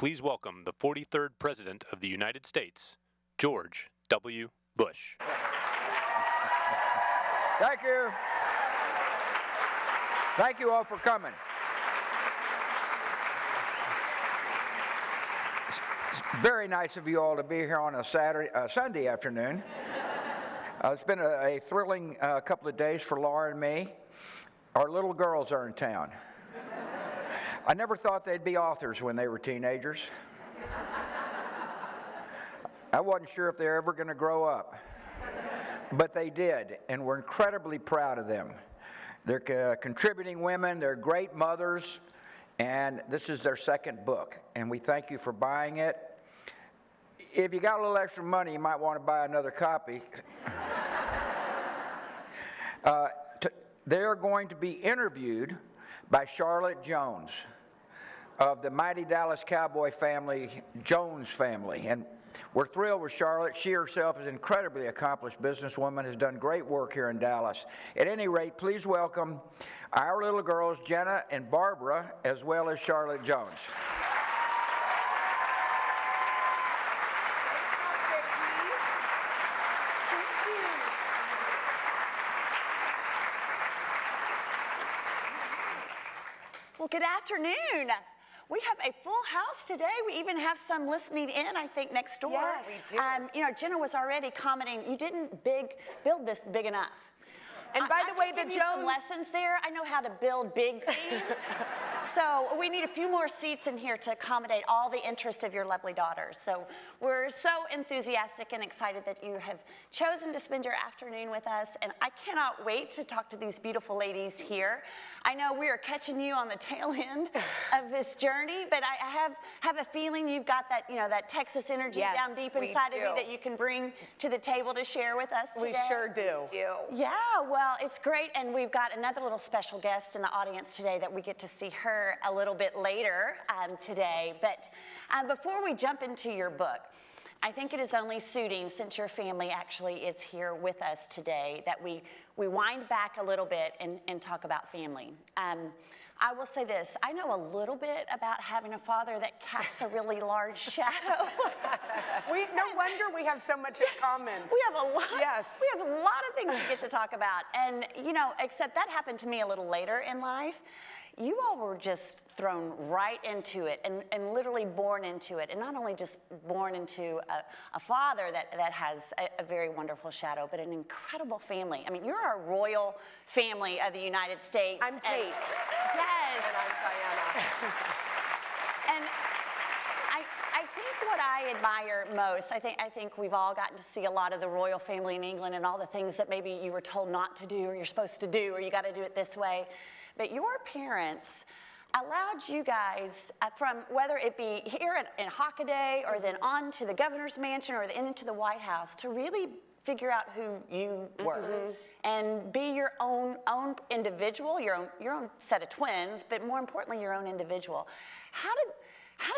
please welcome the 43rd President of the United States, George W. Bush. Thank you. Thank you all for coming. It's very nice of you all to be here on a Sunday afternoon. It's been a thrilling couple of days for Laura and me. Our little girls are in town. I never thought they'd be authors when they were teenagers. I wasn't sure if they were ever going to grow up, but they did, and we're incredibly proud of them. They're contributing women, they're great mothers, and this is their second book, and we thank you for buying it. If you got a little extra money, you might want to buy another copy. They're going to be interviewed by Charlotte Jones of the mighty Dallas Cowboy family, Jones family. And we're thrilled with Charlotte. She herself is an incredibly accomplished businesswoman, has done great work here in Dallas. At any rate, please welcome our little girls, Jenna and Barbara, as well as Charlotte Jones. Well, good afternoon. We have a full house today. We even have some listening in, I think, next door. Yes, we do. You know, Jenna was already commenting, you didn't build this big enough. And by the way, the Jones some lessons there. I know how to build big things. So we need a few more seats in here to accommodate all the interest of your lovely daughters. So we're so enthusiastic and excited that you have chosen to spend your afternoon with us. And I cannot wait to talk to these beautiful ladies here. I know we are catching you on the tail end of this journey, but I have a feeling you've got that, you know, that Texas energy down deep inside of you that you can bring to the table to share with us today. We sure do. Yeah, well, it's great, and we've got another little special guest in the audience today that we get to see her a little bit later today. But before we jump into your book, I think it is only suiting, since your family actually is here with us today, that we wind back a little bit and talk about family. I will say this, I know a little bit about having a father that casts a really large shadow. No wonder we have so much in common. We have a lot. Yes. We have a lot of things to get to talk about. And, you know, except that happened to me a little later in life. You all were just thrown right into it and literally born into it. And not only just born into a father that has a very wonderful shadow, but an incredible family. I mean, you're a royal family of the United States. I'm Kate. Yes. And I'm Diana. And I think what I admire most, I think we've all gotten to see a lot of the royal family in England and all the things that maybe you were told not to do or you're supposed to do or you got to do it this way. But your parents allowed you guys, from whether it be here in Hockaday or then on to the governor's mansion or into the White House, to really figure out who you were and be your own individual, your own set of twins, but more importantly, your own individual. How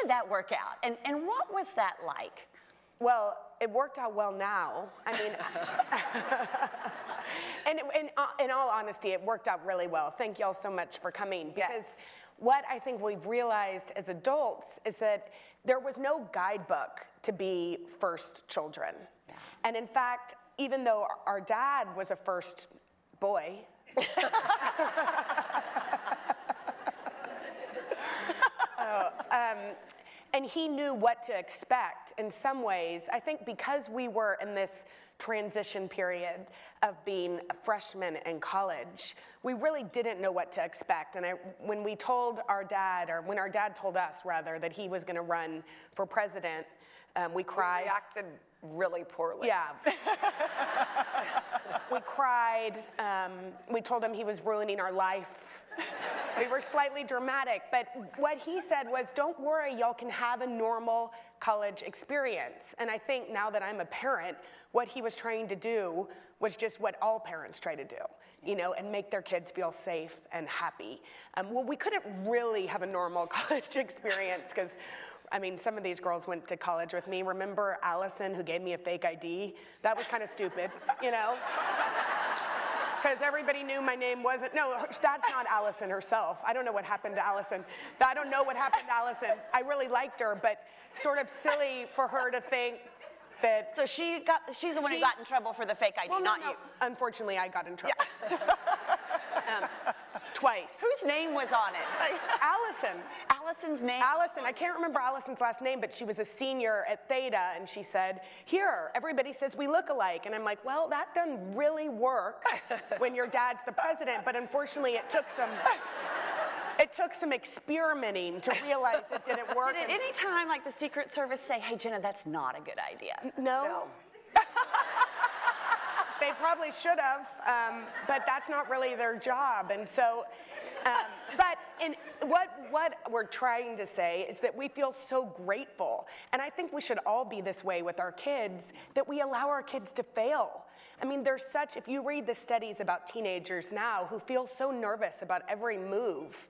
did that work out? And what was that like? Well, it worked out well now. I mean, and in all honesty, it worked out really well. Thank y'all so much for coming. Because what I think we've realized as adults is that there was no guidebook to be first children. Yeah. And in fact, even though our dad was a first boy, and he knew what to expect in some ways. I think because we were in this transition period of being a freshman in college, we really didn't know what to expect. And when we told our dad, or when our dad told us rather, that he was going to run for president, we cried. We reacted really poorly. Yeah. We cried. We told him he was ruining our life. We were slightly dramatic, but what he said was, don't worry, y'all can have a normal college experience. And I think now that I'm a parent, what he was trying to do was just what all parents try to do, you know, and make their kids feel safe and happy. Well, we couldn't really have a normal college experience because, I mean, some of these girls went to college with me. Remember Allison, who gave me a fake ID? That was kind of stupid, you know? Because everybody knew my name wasn't, no, that's not Allison herself. I don't know what happened to Allison. I don't know what happened to Allison. I really liked her, but sort of silly for her to think that. So she's the one who got in trouble for the fake ID, Well, not no. you. Unfortunately, I got in trouble. Twice. Whose name was on it? Allison. Allison's name? Allison, I can't remember Allison's last name, but she was a senior at Theta, and she said, here, everybody says we look alike. And I'm like, well, that doesn't really work when your dad's the president, but unfortunately it took some experimenting to realize it didn't work. Did at any time, like, the Secret Service say, hey, Jenna, that's not a good idea? No. They probably should have, but that's not really their job. And so, what we're trying to say is that we feel so grateful. And I think we should all be this way with our kids, that we allow our kids to fail. I mean, if you read the studies about teenagers now who feel so nervous about every move,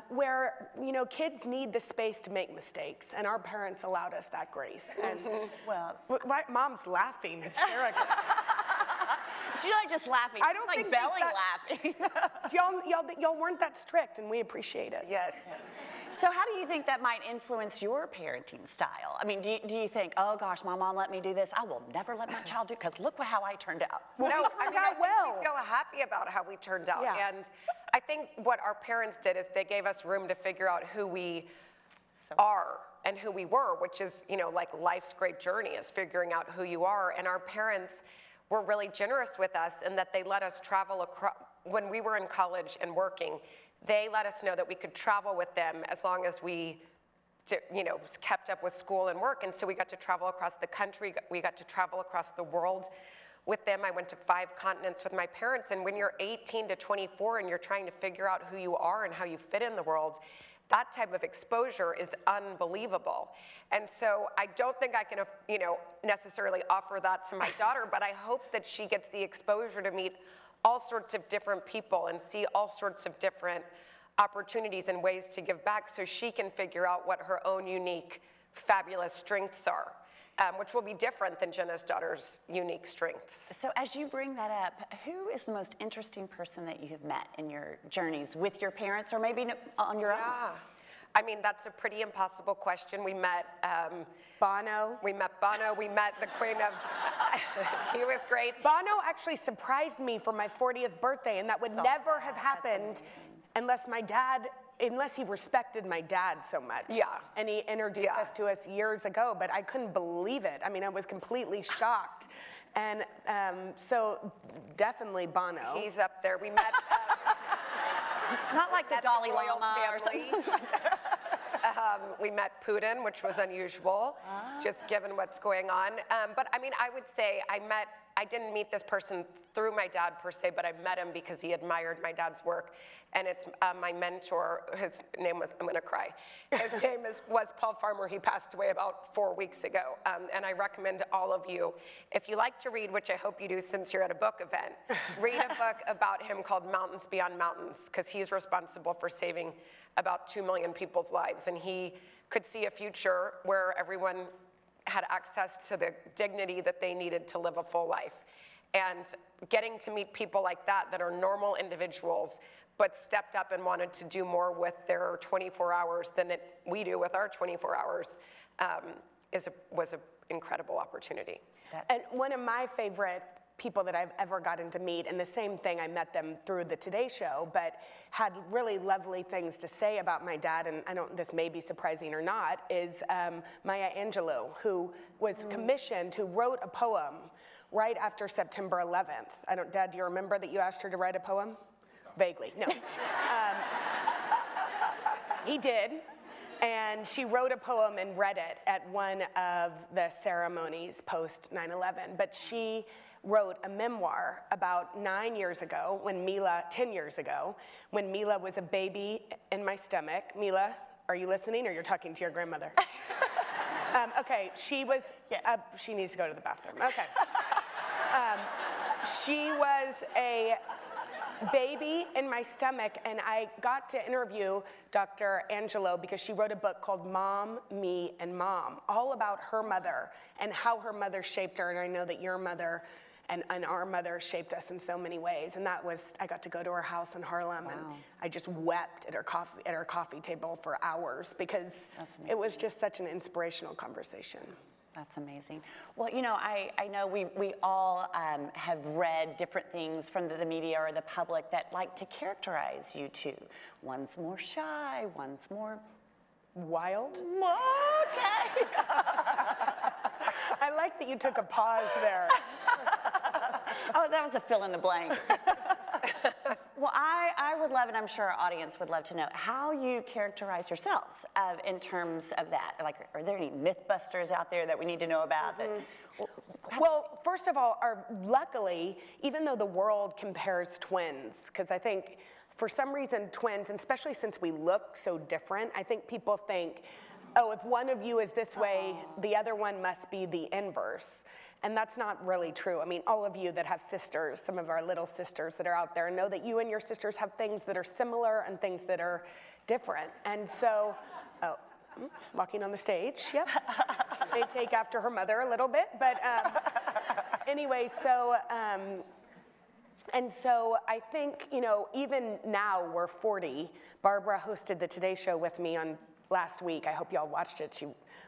where, kids need the space to make mistakes, and our parents allowed us that grace. And why, Mom's laughing hysterically. She's not just laughing, I don't she's think belly laughing. y'all weren't that strict, and we appreciate it. Yes. So how do you think that might influence your parenting style? I mean, do you think, oh gosh, my mom let me do this, I will never let my child do it, because look how I turned out. No, I think well. we feel happy about how we turned out. Yeah. And I think what our parents did is they gave us room to figure out who we are and who we were, which is, like life's great journey is figuring out who you are. And our parents were really generous with us in that they let us travel across. When we were in college and working, they let us know that we could travel with them as long as we kept up with school and work. And so we got to travel across the country. We got to travel across the world with them. I went to 5 continents with my parents. And when you're 18 to 24 and you're trying to figure out who you are and how you fit in the world, that type of exposure is unbelievable. And so I don't think I can, necessarily offer that to my daughter, but I hope that she gets the exposure to meet all sorts of different people and see all sorts of different opportunities and ways to give back so she can figure out what her own unique, fabulous strengths are, which will be different than Jenna's daughter's unique strengths. So as you bring that up, who is the most interesting person that you have met in your journeys with your parents or maybe on your own? I mean, that's a pretty impossible question. We met Bono. We met Bono. We met the Queen of. He was great. Bono actually surprised me for my 40th birthday, and that would never have happened unless he respected my dad so much. Yeah. And he introduced us to us years ago, but I couldn't believe it. I mean, I was completely shocked. And so definitely Bono. He's up there. We met. Not like the Dalai royal Lama or family. something. We met Putin, which was unusual, just given what's going on. But I mean, I would say I didn't meet this person through my dad per se, but I met him because he admired my dad's work. And it's my mentor, his name was, I'm gonna cry. His name was Paul Farmer. He passed away about 4 weeks ago. And I recommend to all of you, if you like to read, which I hope you do since you're at a book event, read a book about him called Mountains Beyond Mountains, because he's responsible for saving about 2 million people's lives. And he could see a future where everyone had access to the dignity that they needed to live a full life. And getting to meet people like that are normal individuals, but stepped up and wanted to do more with their 24 hours than we do with our 24 hours, was an incredible opportunity. And one of my favorite people that I've ever gotten to meet, and the same thing, I met them through the Today Show, but had really lovely things to say about my dad, and this may be surprising or not, is Maya Angelou, who was commissioned, who wrote a poem right after September 11th. Dad, do you remember that you asked her to write a poem? Vaguely, no. He did. And she wrote a poem and read it at one of the ceremonies post 9/11. But she wrote a memoir about 9 years ago, 10 years ago, when Mila was a baby in my stomach. Mila, are you listening, or you're talking to your grandmother? Okay, she needs to go to the bathroom. Okay. She was a baby in my stomach, and I got to interview Dr. Angelou because she wrote a book called Mom, Me, and Mom, all about her mother and how her mother shaped her. And I know that your mother and our mother shaped us in so many ways. And that was, I got to go to her house in Harlem, and I just wept at her coffee table for hours because it was just such an inspirational conversation. That's amazing. Well, you know, I know we all have read different things from the media or the public that like to characterize you two. One's more shy, one's more wild. Okay. I like that you took a pause there. Oh, that was a fill in the blank. Well, I would love, and I'm sure our audience would love to know, how you characterize yourselves in terms of that. Like, are there any mythbusters out there that we need to know about? Well, first of all, luckily, even though the world compares twins, because I think for some reason twins, and especially since we look so different, I think people think, oh, if one of you is this way, the other one must be the inverse. And that's not really true. I mean, all of you that have sisters, some of our little sisters that are out there, know that you and your sisters have things that are similar and things that are different. And so, walking on the stage, yep. They take after her mother a little bit, but anyway, so, and so I think, you know, even now we're 40. Barbara hosted the Today Show with me on last week. I hope y'all watched it. She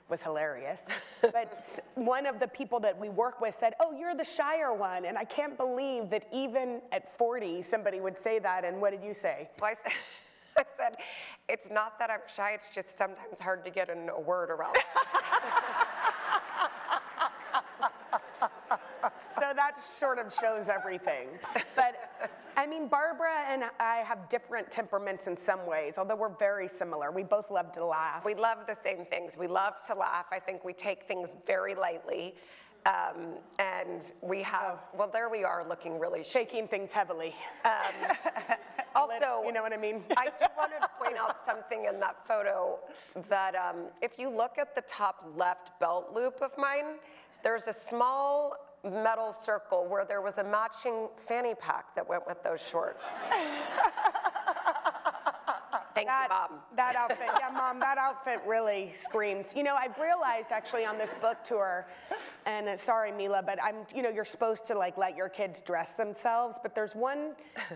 was hilarious. But one of the people that we work with said, oh, you're the shyer one. And I can't believe that even at 40, somebody would say that. And what did you say? Well, I said, it's not that I'm shy, it's just sometimes hard to get a word around. So that sort of shows everything. But I mean, Barbara and I have different temperaments in some ways, although we're very similar. We both love to laugh. We love the same things. We love to laugh. I think we take things very lightly. And we have, well, there we are looking really shaking things heavily. Also, you know what I mean? I do want to point out something in that photo that if you look at the top left belt loop of mine, there's a small metal circle where there was a matching fanny pack that went with those shorts. Thank you, Mom. That outfit, yeah, Mom, that outfit really screams. You know, I've realized actually on this book tour, and sorry, Mila, but you're supposed to like let your kids dress themselves, but there's one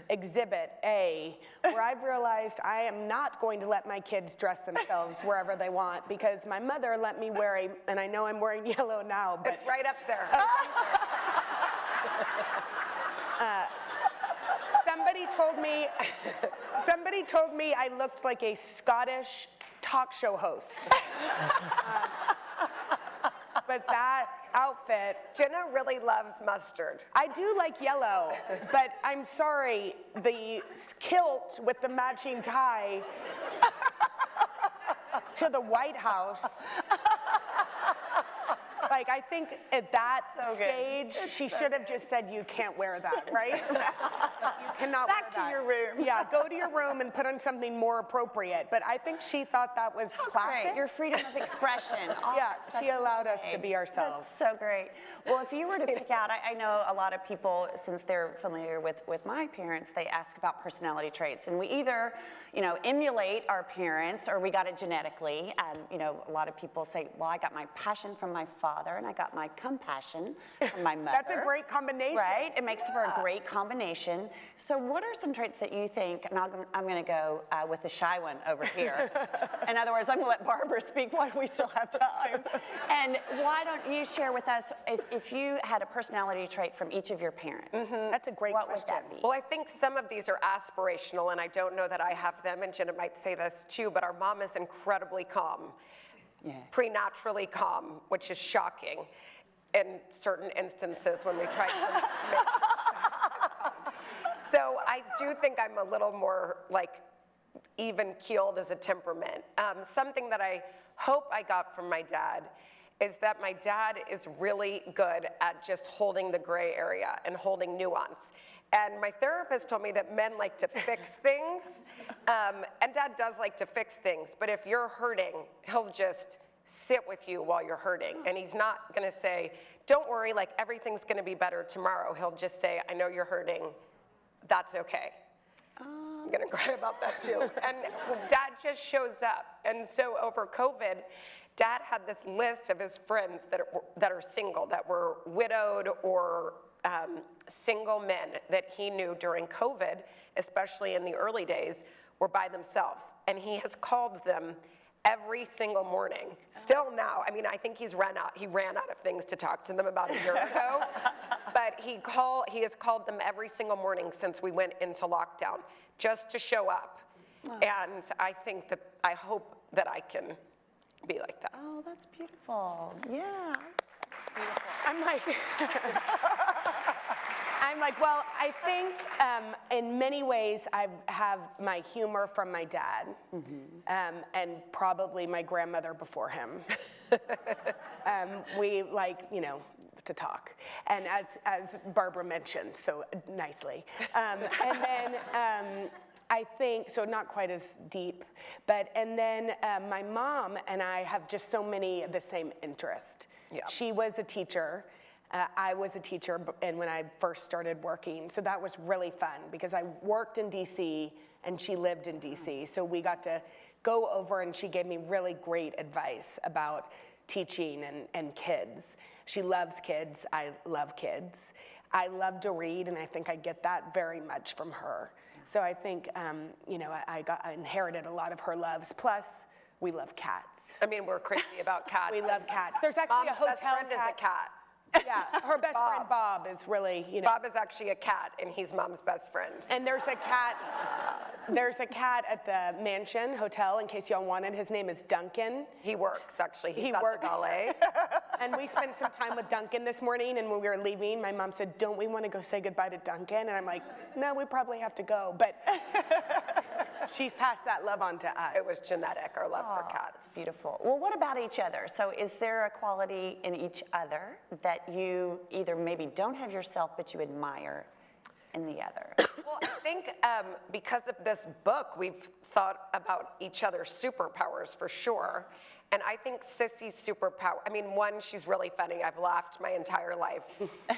exhibit A where I've realized I am not going to let my kids dress themselves wherever they want because my mother let me wear and I know I'm wearing yellow now, but. It's right up there. Somebody told me I looked like a Scottish talk show host. But that outfit. Jenna really loves mustard. I do like yellow, but I'm sorry, the kilt with the matching tie to the White House. Like, I think at that stage, she should have just said, you can't wear that, right? You cannot wear that. Back to your room. Yeah, go to your room and put on something more appropriate. But I think she thought that was classic. Great. Your freedom of expression. Yeah, she allowed us to be ourselves. That's so great. Well, if you were to pick out, I know a lot of people, since they're familiar with my parents, they ask about personality traits. And we either, emulate our parents or we got it genetically. A lot of people say, well, I got my passion from my father and I got my compassion from my mother. That's a great combination. Right? It makes for a great combination. So what are some traits that you think, and I'm going to go with the shy one over here. In other words, I'm going to let Barbara speak while we still have time. And why don't you share with us if you had a personality trait from each of your parents? Mm-hmm. That's a great what question. Would that be? Well, I think some of these are aspirational, and I don't know that I have them, and Jenna might say this too, but our mom is incredibly calm. Yeah. Preternaturally calm, which is shocking in certain instances when we try to make So I do think I'm a little more even-keeled as a temperament. Something that I hope I got from my dad is that my dad is really good at just holding the gray area and holding nuance. And my therapist told me that men like to fix things, and Dad does like to fix things, but if you're hurting, he'll just sit with you while you're hurting. And he's not gonna say, don't worry, everything's gonna be better tomorrow. He'll just say, I know you're hurting, that's okay. I'm gonna cry about that too. And Dad just shows up. And so over COVID, Dad had this list of his friends that are single, that were widowed or single men that he knew during COVID, especially in the early days, were by themselves. And he has called them every single morning. Still now, I mean, I think he ran out of things to talk to them about a year ago. But he has called them every single morning since we went into lockdown, just to show up. And I hope that I can be like that. Oh, that's beautiful. Yeah. That's beautiful. I'm like, well, I think in many ways I have my humor from my dad, and probably my grandmother before him. We like, you know, to talk, and as Barbara mentioned so nicely, and then I think, so not quite as deep, and then my mom and I have just so many of the same interest. Yeah. She was a teacher. I was a teacher and when I first started working, so that was really fun because I worked in DC and she lived in DC, so we got to go over and she gave me really great advice about teaching and kids. She loves kids, I love kids. I love to read and I think I get that very much from her. So I think, you know, I inherited a lot of her loves, plus we love cats. I mean, we're crazy about cats. We love cats. There's actually Mom's a hotel best friend is a cat. Yeah, her best friend Bob is really, you know. Bob is actually a cat, and he's Mom's best friend. And there's a cat at the Mansion Hotel, in case y'all wanted. His name is Duncan. He works, actually. He's He at works. the ballet. And we spent some time with Duncan this morning, and when we were leaving, my mom said, don't we want to go say goodbye to Duncan? And I'm like, no, we probably have to go. But she's passed that love on to us. It was genetic, our love for cats. Beautiful. Well, what about each other? So is there a quality in each other that you either maybe don't have yourself, but you admire in the other? Well, I think because of this book, we've thought about each other's superpowers for sure. And I think Sissy's superpower, I mean, one, she's really funny. I've laughed my entire life,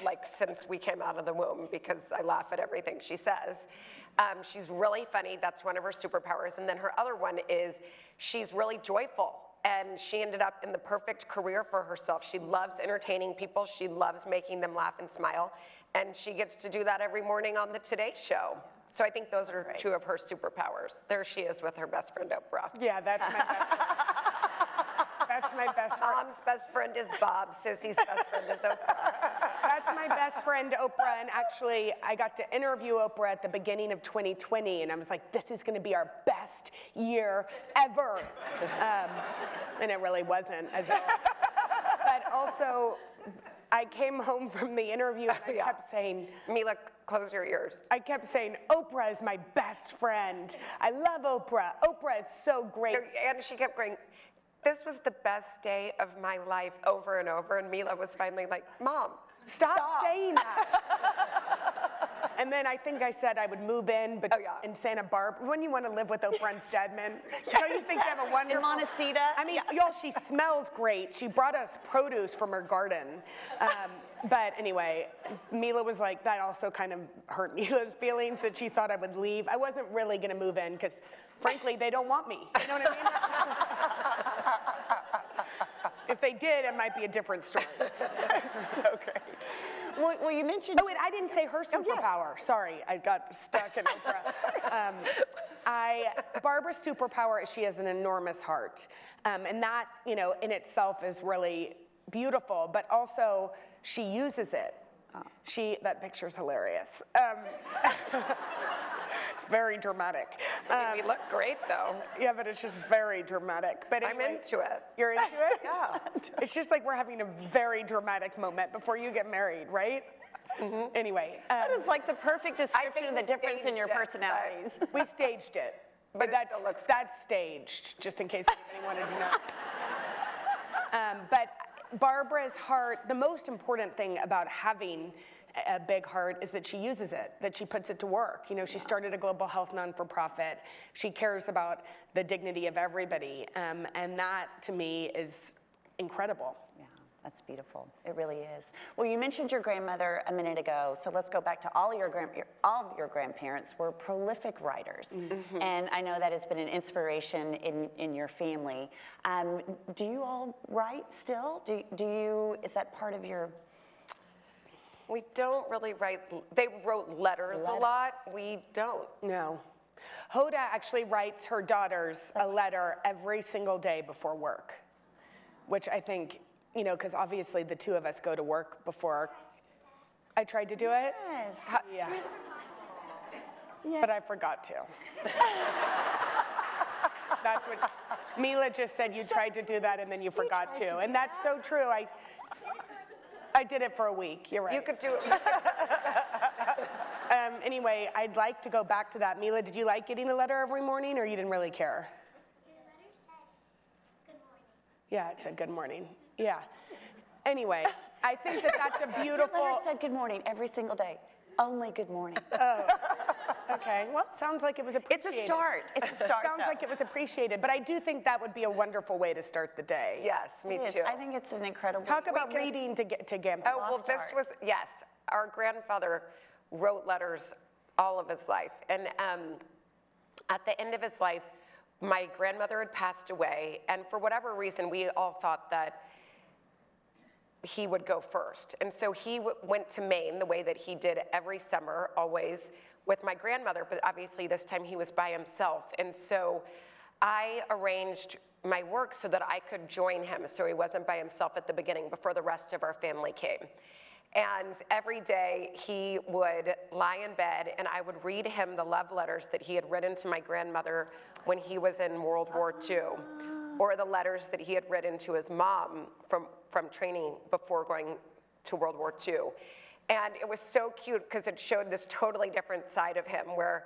like since we came out of the womb, because I laugh at everything she says. She's really funny. That's one of her superpowers. And then her other one is she's really joyful. And she ended up in the perfect career for herself. She loves entertaining people. She loves making them laugh and smile. And she gets to do that every morning on the Today Show. So I think those are two of her superpowers. There she is with her best friend, Oprah. Yeah, that's my best friend. That's my best friend. Mom's best friend is Bob. Sissy's best friend is Oprah. That's my best friend, Oprah, and actually, I got to interview Oprah at the beginning of 2020, and I was like, this is gonna be our best year ever. And it really wasn't, as you know. But also, I came home from the interview and I kept saying, Mila, close your ears. I kept saying, Oprah is my best friend. I love Oprah. Oprah is so great. And she kept going, this was the best day of my life, over and over. And Mila was finally like, Mom, Stop saying that. And then I think I said I would move in in Santa Barbara. Wouldn't you want to live with Oprah and Stedman? Don't you think they have a wonderful... In Montecito? I mean, y'all, she smells great. She brought us produce from her garden. But anyway, Mila was like, that also kind of hurt Mila's feelings that she thought I would leave. I wasn't really going to move in because, frankly, they don't want me. You know what I mean? If they did, it might be a different story. So great. Well, you mentioned... Oh, wait, I didn't say her superpower. Yes. Sorry, I got stuck in Oprah. Barbara's superpower is she has an enormous heart. And that, you know, in itself is really beautiful, but also she uses it. That picture's hilarious. It's very dramatic. We look great, though. Yeah, but it's just very dramatic. But anyway, I'm into it. You're into it? Yeah. It's just like we're having a very dramatic moment before you get married, right? Mm-hmm. Anyway. That is like the perfect description of the difference in your personalities. We staged it. But that's staged, just in case anybody wanted to know. But Barbara's heart, the most important thing about having a big heart is that she uses it, that she puts it to work. You know, she started a global health non-for-profit. She cares about the dignity of everybody. And that, to me, is incredible. Yeah, that's beautiful. It really is. Well, you mentioned your grandmother a minute ago, so let's go back to all of your grandparents were prolific writers. Mm-hmm. And I know that has been an inspiration in your family. Do you all write still? Is that part of your... We don't really write, they wrote letters a lot. We don't. No. Hoda actually writes her daughters a letter every single day before work, which I think, you know, because obviously the two of us go to work before. I tried to do it? Yes. Yeah. Yeah. But I forgot to. That's what Mila just said. You tried to do that and then you forgot to. And that's so true. I did it for a week. You're right. You could do it. Anyway, I'd like to go back to that. Mila, did you like getting a letter every morning, or you didn't really care? Your letter said good morning. Yeah, it said good morning. Yeah. Anyway, I think that that's a beautiful. Letter said good morning every single day. Only good morning. Okay, well, sounds like it was It's appreciated. a start. It's a start. Sounds though. like it was appreciated, but I do think that would be a wonderful way to start the day. Yes, me It is. too. I think it's an incredible. Talk about reading to Gamp. Oh, well, Lost this art. was, yes, our grandfather wrote letters all of his life. And at the end of his life, my grandmother had passed away, and for whatever reason, we all thought that he would go first. And so he went to Maine the way that he did every summer, always, with my grandmother, but obviously this time he was by himself. And so I arranged my work so that I could join him, so he wasn't by himself at the beginning before the rest of our family came. And every day he would lie in bed and I would read him the love letters that he had written to my grandmother when he was in World War II, or the letters that he had written to his mom from training before going to World War II. And it was so cute because it showed this totally different side of him where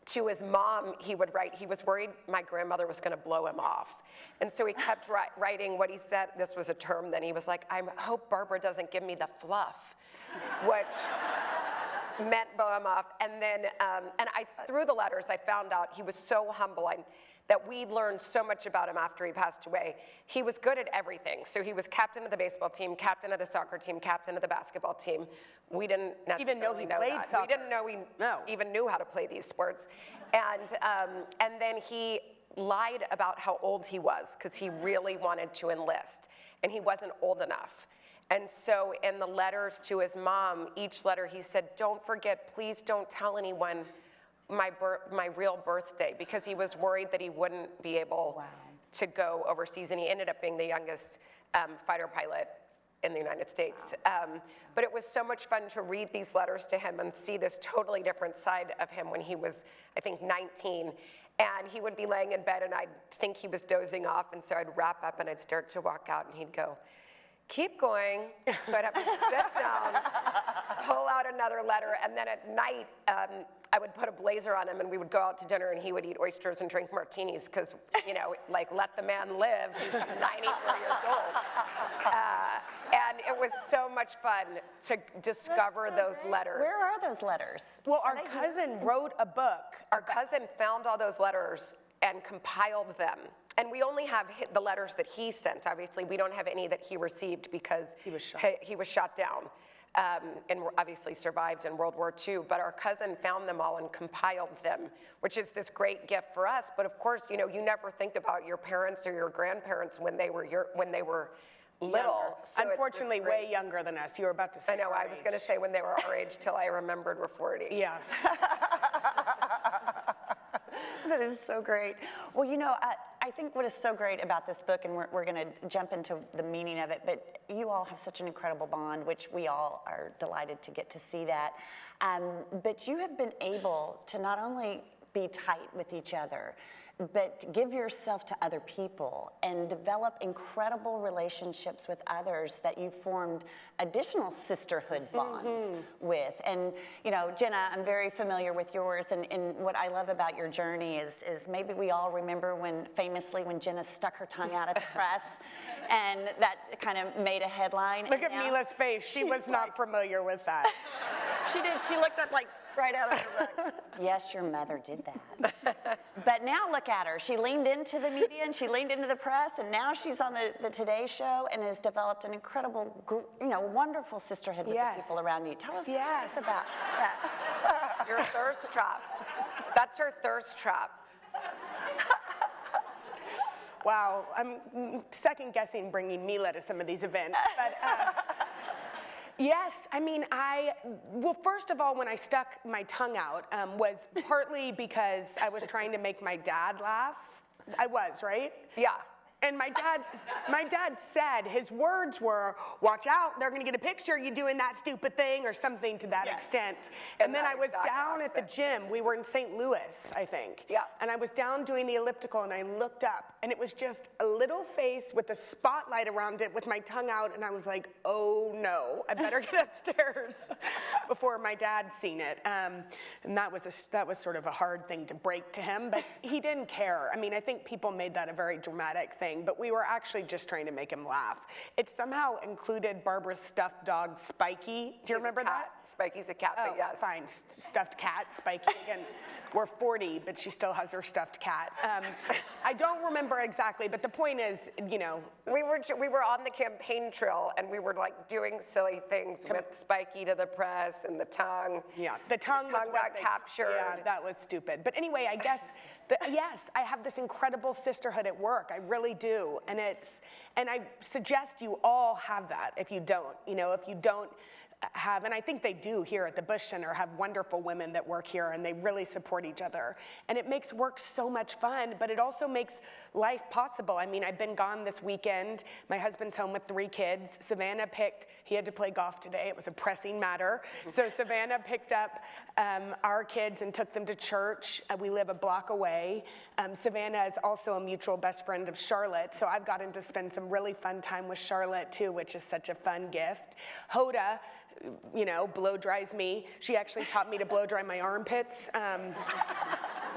to his mom, he would write, he was worried my grandmother was gonna blow him off. And so he kept writing what he said. This was a term then. He was like, I hope Barbara doesn't give me the fluff, which meant blow him off. And then, through the letters, I found out he was so humble that we learned so much about him after he passed away. He was good at everything. So he was captain of the baseball team, captain of the soccer team, captain of the basketball team. We didn't necessarily Even know he played that. soccer. We didn't know he even knew how to play these sports. And then he lied about how old he was because he really wanted to enlist and he wasn't old enough. And so in the letters to his mom, each letter he said, don't forget, please don't tell anyone my real birthday, because he was worried that he wouldn't be able to go overseas, and he ended up being the youngest fighter pilot in the United States. But it was so much fun to read these letters to him and see this totally different side of him when he was, I think, 19. And he would be laying in bed and I'd think he was dozing off, and so I'd wrap up and I'd start to walk out and he'd go, keep going. So I'd have to sit down, pull out another letter, and then at night, I would put a blazer on him and we would go out to dinner and he would eat oysters and drink martinis because, you know, like, let the man live. He's 94 years old. And it was so much fun to discover those letters. Where are those letters? Well, our cousin wrote a book. Our cousin found all those letters and compiled them. And we only have the letters that he sent. Obviously, we don't have any that he received because he was shot down and obviously survived in World War II. But our cousin found them all and compiled them, which is this great gift for us. But of course, you know, you never think about your parents or your grandparents when they were little. So Unfortunately, way younger than us. You were about to say I know, our I was going to say when they were our age till I remembered we're 40. Yeah. That is so great. Well, you know, I think what is so great about this book, and we're going to jump into the meaning of it, but you all have such an incredible bond, which we all are delighted to get to see that. But you have been able to not only be tight with each other, but give yourself to other people and develop incredible relationships with others that you formed additional sisterhood bonds with. And, you know, Jenna, I'm very familiar with yours, and what I love about your journey is maybe we all remember when Jenna stuck her tongue out at the press, and that kind of made a headline. Look at Mila's face. She was not familiar with that. She did. She looked up like right out of her book. Yes, your mother did that. But now look at her. She leaned into the media and she leaned into the press, and now she's on the Today Show and has developed an incredible, wonderful sisterhood with the people around you. Tell us about that. Your thirst trap. That's her thirst trap. Wow, I'm second guessing bringing Mila to some of these events. But Yes, I mean, well, first of all, when I stuck my tongue out was partly because I was trying to make my dad laugh. I was, right? Yeah. And my dad said, his words were, watch out, they're gonna get a picture of you doing that stupid thing or something to that extent. And then I was down at the gym, we were in St. Louis, I think. Yeah. And I was down doing the elliptical and I looked up and it was just a little face with a spotlight around it with my tongue out and I was like, oh no, I better get upstairs before my dad's seen it. And that was sort of a hard thing to break to him, but he didn't care. I mean, I think people made that a very dramatic thing, but we were actually just trying to make him laugh. It somehow included Barbara's stuffed dog, Spiky. Do you remember that? Spiky's a cat, but yes. Fine, stuffed cat, Spiky. Again, we're 40, but she still has her stuffed cat. I don't remember exactly, but the point is, you know. We were on the campaign trail and we were like doing silly things with Spiky to the press and the tongue. Yeah, the tongue got captured. Yeah, that was stupid. But anyway, I guess, yes, I have this incredible sisterhood at work. I really do. And I suggest you all have that if you don't. You know, if you don't have, and I think they do here at the Bush Center, have wonderful women that work here and they really support each other. And it makes work so much fun, but it also makes life possible. I mean, I've been gone this weekend. My husband's home with 3 kids. Savannah he had to play golf today. It was a pressing matter. So Savannah picked up our kids and took them to church. We live a block away. Savannah is also a mutual best friend of Charlotte, so I've gotten to spend some really fun time with Charlotte too, which is such a fun gift. Hoda, you know, blow dries me. She actually taught me to blow dry my armpits.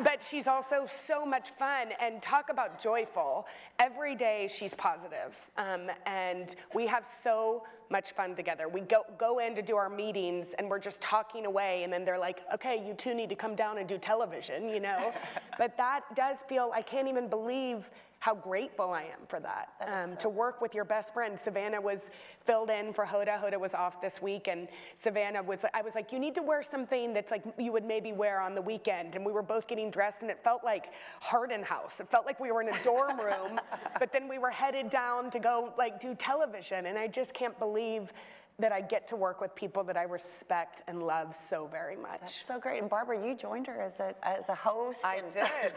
But she's also so much fun, and talk about joyful. Every day she's positive, and we have so much fun together. We go in to do our meetings and we're just talking away, and then they're like, okay, you two need to come down and do television, you know? But that does feel, I can't even believe how grateful I am for that. To work with your best friend. Savannah was filled in for Hoda. Hoda was off this week, and Savannah I was like, you need to wear something that's like you would maybe wear on the weekend. And we were both getting dressed, and it felt like Hardin House. It felt like we were in a dorm room, but then we were headed down to go like do television, and I just can't believe that I get to work with people that I respect and love so very much. That's so great. And Barbara, you joined her as a host. I did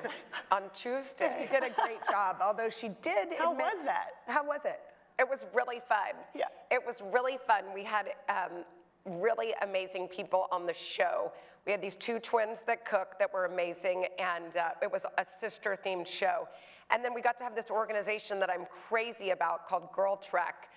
on Tuesday. She did a great job, although she did. How was that? How was it? It was really fun. Yeah. It was really fun. We had really amazing people on the show. We had these 2 twins that cook that were amazing, and it was a sister-themed show. And then we got to have this organization that I'm crazy about called Girl Trek,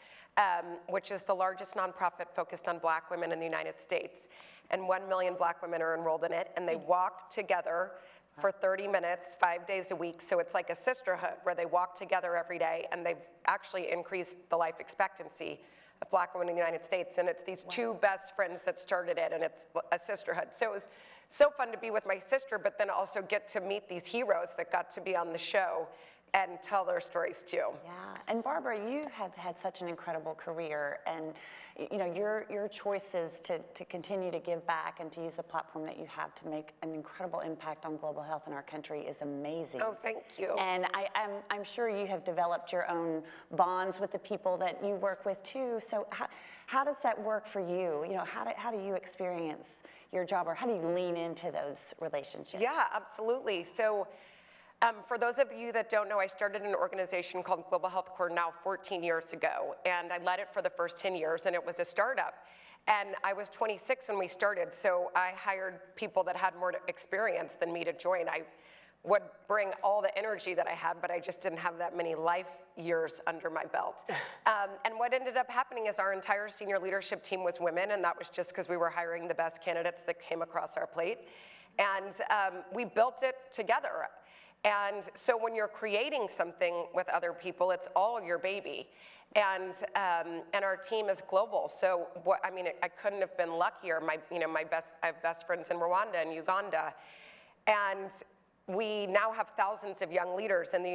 which is the largest nonprofit focused on Black women in the United States. And 1 million Black women are enrolled in it, and they walk together for 30 minutes, 5 days a week. So it's like a sisterhood where they walk together every day, and they've actually increased the life expectancy of Black women in the United States. And it's these 2 best friends that started it, and it's a sisterhood. So it was so fun to be with my sister, but then also get to meet these heroes that got to be on the show and tell their stories too. Yeah, and Barbara, you have had such an incredible career, and you know your choices to continue to give back and to use the platform that you have to make an incredible impact on global health in our country is amazing. Oh, thank you. And I'm sure you have developed your own bonds with the people that you work with too. So how does that work for you? You know, how do you experience your job, or how do you lean into those relationships? Yeah, absolutely. So. For those of you that don't know, I started an organization called Global Health Core now 14 years ago, and I led it for the first 10 years, and it was a startup. And I was 26 when we started, so I hired people that had more experience than me to join. I would bring all the energy that I had, but I just didn't have that many life years under my belt. And what ended up happening is our entire senior leadership team was women, and that was just because we were hiring the best candidates that came across our plate. And we built it together. And so when you're creating something with other people, it's all your baby. And our team is global. So I couldn't have been luckier. I have best friends in Rwanda and Uganda. And we now have thousands of young leaders in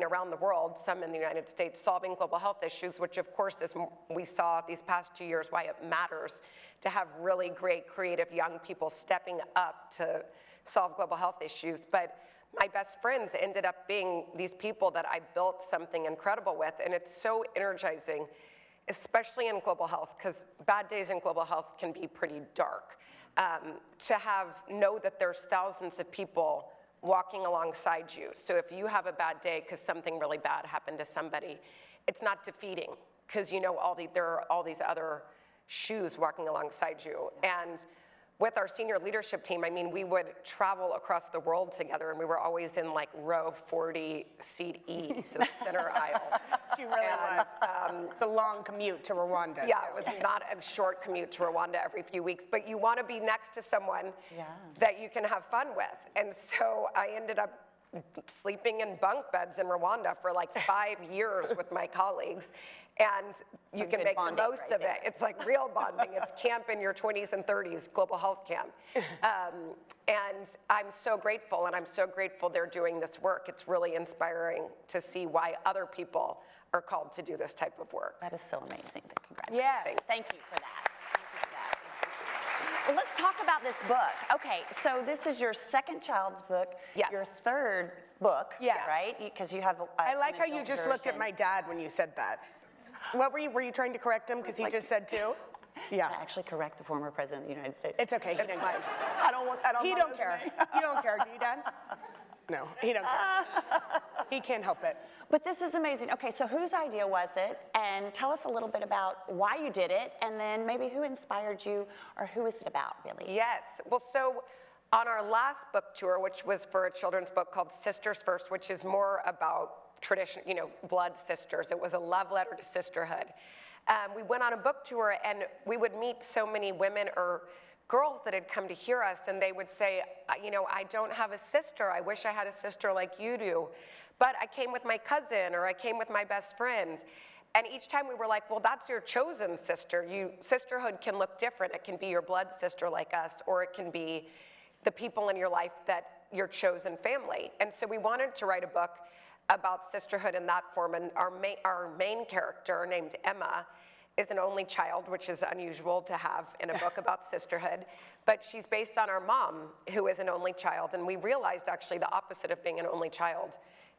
around the world, some in the United States, solving global health issues, which of course is, we saw these past 2 years why it matters to have really great, creative young people stepping up to solve global health issues. But my best friends ended up being these people that I built something incredible with, and it's so energizing especially in global health, because bad days in global health can be pretty dark, to know that there's thousands of people walking alongside you. So if you have a bad day because something really bad happened to somebody, it's not defeating, because you know there are all these other shoes walking alongside you. And with our senior leadership team, I mean, we would travel across the world together, and we were always in like row 40, seat E, so the center aisle. She really was. It's a long commute to Rwanda. Yeah, it was not a short commute to Rwanda every few weeks, but you want to be next to someone that you can have fun with. And so I ended up sleeping in bunk beds in Rwanda for like 5 years with my colleagues. And you can make the most of it. It's like real bonding. It's camp in your 20s and 30s, global health camp. And I'm so grateful, and I'm so grateful they're doing this work. It's really inspiring to see why other people are called to do this type of work. That is so amazing. Congratulations. Yes. Thank you for that. Thank you for that. Well, let's talk about this book. Okay, so this is your second child's book. Yes. Your third book, Yes. right? Because you have I like how an you adult just looked at version. my dad when you said that. What were you trying to correct him because he just said two? Yeah. I actually correct the former president of the United States. It's okay. He didn't care. I don't want that on He my don't resume. care. You don't care, do you, Dad? No, he don't care. He can't help it. But this is amazing. Okay, so whose idea was it? And tell us a little bit about why you did it, and then maybe who inspired you, or who is it about, really? Yes. Well, so on our last book tour, which was for a children's book called Sisters First, which is more about tradition, blood sisters. It was a love letter to sisterhood. We went on a book tour, and we would meet so many women or girls that had come to hear us, and they would say, I don't have a sister. I wish I had a sister like you do. But I came with my cousin, or I came with my best friend. And each time we were like, well, that's your chosen sister. Sisterhood can look different. It can be your blood sister like us, or it can be the people in your life that your chosen family. And so we wanted to write a book about sisterhood in that form. And our main character, named Emma, is an only child, which is unusual to have in a book about sisterhood. But she's based on our mom, who is an only child. And we realized actually the opposite of being an only child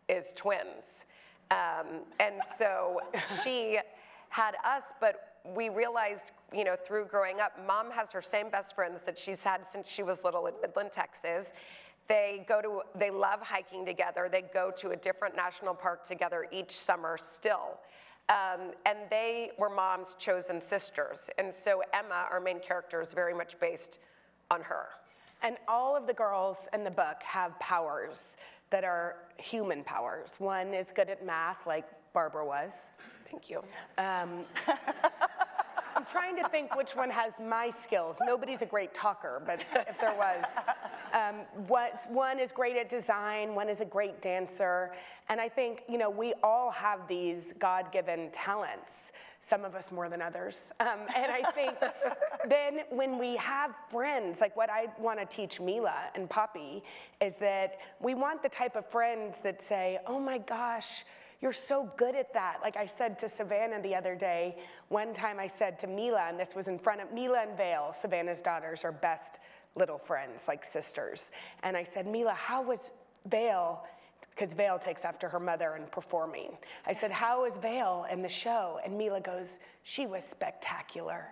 is twins. And so she had us, but we realized, through growing up, mom has her same best friends that she's had since she was little in Midland, Texas. They love hiking together. They go to a different national park together each summer still. And they were mom's chosen sisters. And so Emma, our main character, is very much based on her. And all of the girls in the book have powers that are human powers. One is good at math, like Barbara was. Thank you. I'm trying to think which one has my skills. Nobody's a great talker, but if there was. One is great at design, one is a great dancer. And I think, we all have these God-given talents, some of us more than others. And I think then when we have friends, like what I want to teach Mila and Poppy is that we want the type of friends that say, oh my gosh, you're so good at that. Like I said to Savannah the other day, one time I said to Mila, and this was in front of Mila and Vale, Savannah's daughters are best little friends, like sisters. And I said, Mila, how was Vale, because Vale takes after her mother in performing. I said, how was Vale in the show? And Mila goes, she was spectacular.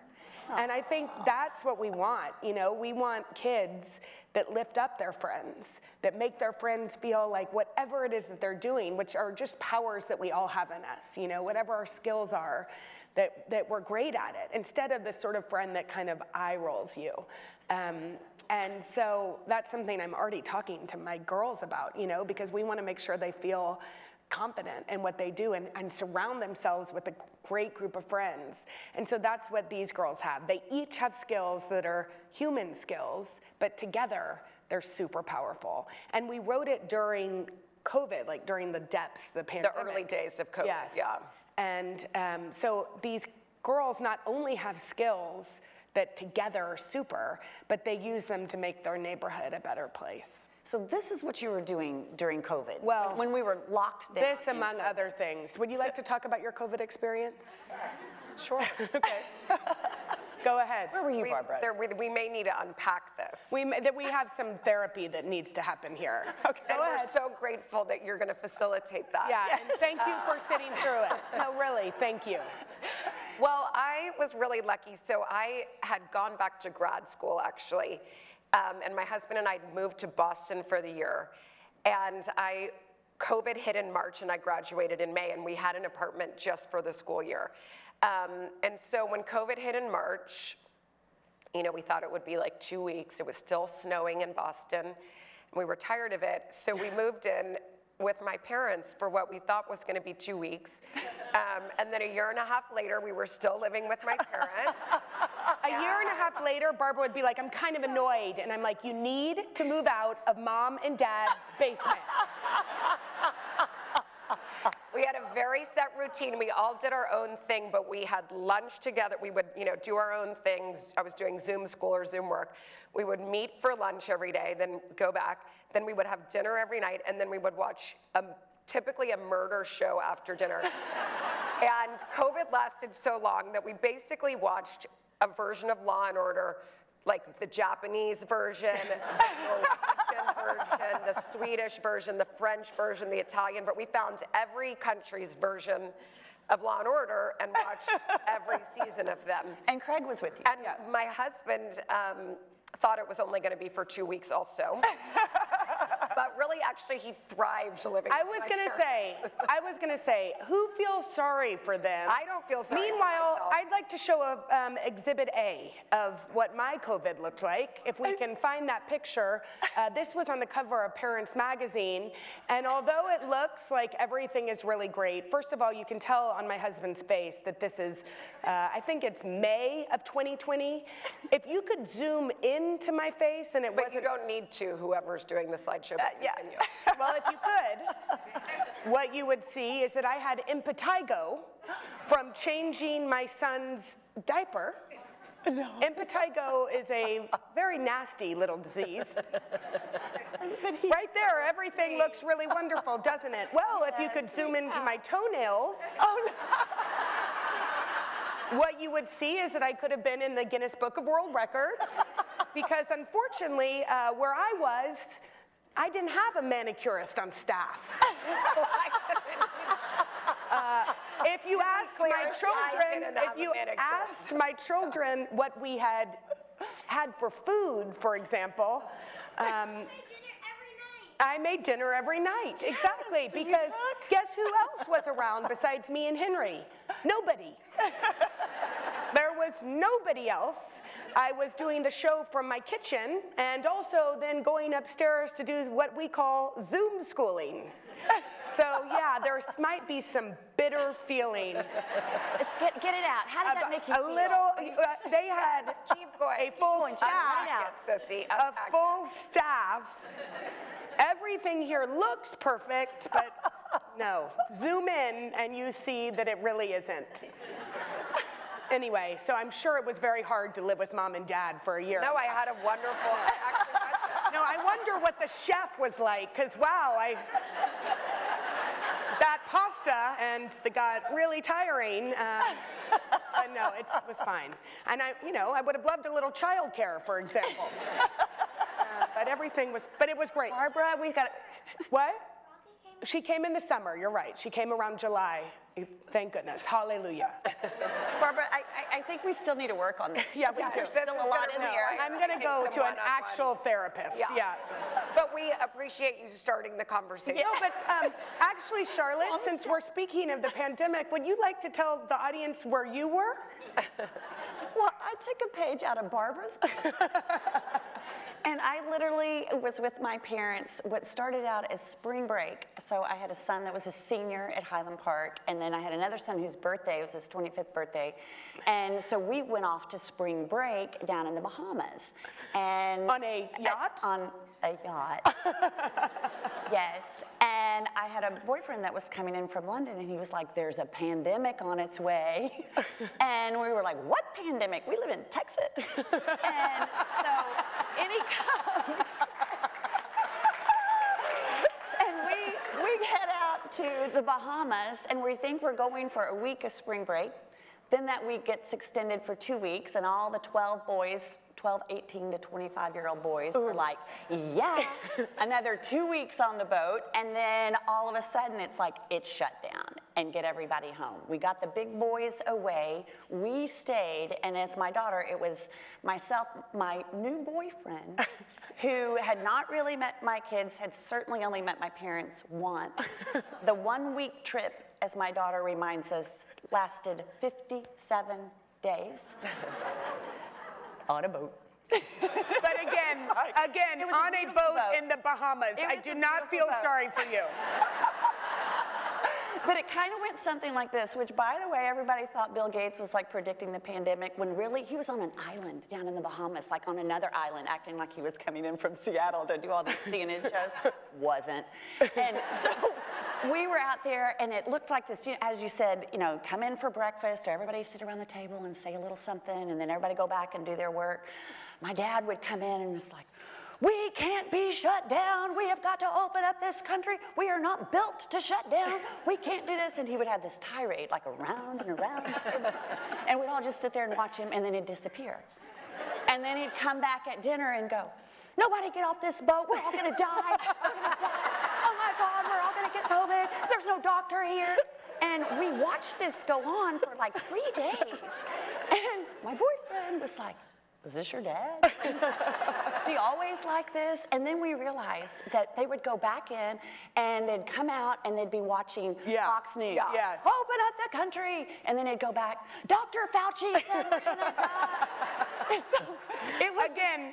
And I think that's what we want. We want kids that lift up their friends, that make their friends feel like whatever it is that they're doing, which are just powers that we all have in us, whatever our skills are, that we're great at it, instead of the sort of friend that kind of eye rolls you. And so that's something I'm already talking to my girls about, because we want to make sure they feel confident in what they do and surround themselves with a great group of friends. And so that's what these girls have. They each have skills that are human skills, but together they're super powerful. And we wrote it during COVID, like during the depths, the pandemic. The early days of COVID, yes. yeah. And so these girls not only have skills that together are super, but they use them to make their neighborhood a better place. So this is what you were doing during COVID. Well, when we were locked down. This among other things. Would you like to talk about your COVID experience? Sure. Okay. Go ahead. Where were you, Barbara? We may need to unpack this. We have some therapy that needs to happen here. Okay. And Go we're ahead. so grateful that you're going to facilitate that. Yeah, and thank you for sitting through it. No, really, thank you. Well, I was really lucky. So I had gone back to grad school, actually. And my husband and I moved to Boston for the year. And COVID hit in March, and I graduated in May, and we had an apartment just for the school year. And so when COVID hit in March, you know, we thought it would be like 2 weeks. It was still snowing in Boston. We were tired of it, so we moved in with my parents for what we thought was gonna be 2 weeks. And then a year and a half later, we were still living with my parents. A year and a half later, Barbara would be like, I'm kind of annoyed. And I'm like, you need to move out of mom and dad's basement. We had a very set routine. We all did our own thing, but we had lunch together. We would, you know, do our own things. I was doing Zoom school or Zoom work. We would meet for lunch every day, then go back. Then we would have dinner every night, and then we would watch typically a murder show after dinner. And COVID lasted so long that we basically watched a version of Law and Order, like the Japanese version, the Norwegian version, the Swedish version, the French version, the Italian version. We found every country's version of Law and Order and watched every season of them. And Craig was with you. And my husband thought it was only going to be for 2 weeks also. But really, actually, he thrived living I with was my gonna parents. say, who feels sorry for them? I don't feel sorry for Meanwhile, myself. I'd like to show Exhibit A of what my COVID looked like. If we can find that picture. This was on the cover of Parents Magazine. And although it looks like everything is really great, first of all, you can tell on my husband's face that this is, I think it's May of 2020. If you could zoom into my face and it But wasn't. you don't need to, whoever's doing the slideshow, but continue. Well, if you could, what you would see is that I had impetigo from changing my son's diaper. No. Impetigo is a very nasty little disease. Right there, everything looks really wonderful, doesn't it? Well, if you could zoom into my toenails. Oh, no. What you would see is that I could have been in the Guinness Book of World Records because unfortunately, where I was, I didn't have a manicurist on staff. If you asked my children what we had for food, for example, I made dinner every night, exactly, because guess who else was around besides me and Henry? Nobody. There was nobody else. I was doing the show from my kitchen and also then going upstairs to do what we call Zoom schooling. So yeah, there might be some bitter feelings. It's get it out. How did that make you feel? A little, they had Keep going. a full staff. A full staff. Everything here looks perfect, but no. Zoom in and you see that it really isn't. Anyway, so I'm sure it was very hard to live with mom and dad for a year. No, I had a wonderful, No, I wonder what the chef was like, because wow, that pasta and it got really tiring. But no, it was fine. And I would have loved a little childcare, for example. But it was great. Barbara, we've got. What? She came in the summer, you're right. She came around July. Thank goodness. Hallelujah. Barbara, I think we still need to work on this. Yeah, we do. There's still a lot in here. I'm going to go to an actual therapist. Yeah. But we appreciate you starting the conversation. No, but actually, Charlotte, since we're speaking of the pandemic, would you like to tell the audience where you were? Well, I took a page out of Barbara's book. And I literally was with my parents, what started out as spring break. So I had a son that was a senior at Highland Park, and then I had another son whose birthday, it was his 25th birthday. And so we went off to spring break down in the Bahamas. And on a yacht? On a yacht. Yes. And I had a boyfriend that was coming in from London, and he was like, there's a pandemic on its way. And we were like, what pandemic? We live in Texas. And so in he comes. And we head out to the Bahamas, and we think we're going for a week of spring break. Then that week gets extended for 2 weeks, and all the 12 boys, 12, 18 to 25-year-old boys are like, yeah, another 2 weeks on the boat, and then all of a sudden it's like, it's shut down. and get everybody home. We got the big boys away, we stayed, and as my daughter, it was myself, my new boyfriend, who had not really met my kids, had certainly only met my parents once. The 1 week trip, as my daughter reminds us, lasted 57 days on a boat. But again, on a boat in the Bahamas. I do not feel sorry for you. But it kind of went something like this, which, by the way, everybody thought Bill Gates was like predicting the pandemic, when really he was on an island down in the Bahamas, like on another island, acting like he was coming in from Seattle to do all these CNN shows. Wasn't. And so we were out there, and it looked like this, as you said, come in for breakfast, or everybody sit around the table and say a little something, and then everybody go back and do their work. My dad would come in and was like, we can't be shut down. We have got to open up this country. We are not built to shut down. We can't do this. And he would have this tirade, like around and around the table. And we'd all just sit there and watch him, and then he'd disappear. And then he'd come back at dinner and go, nobody get off this boat. We're all gonna die. We're gonna die. Oh my God, we're all gonna get COVID. There's no doctor here. And we watched this go on for like 3 days. And my boyfriend was like, is this your dad? Is he always like this? And then we realized that they would go back in and they'd come out and they'd be watching Fox News. Yeah. Open up the country. And then they'd go back, Dr. Fauci said we're gonna die. And so it was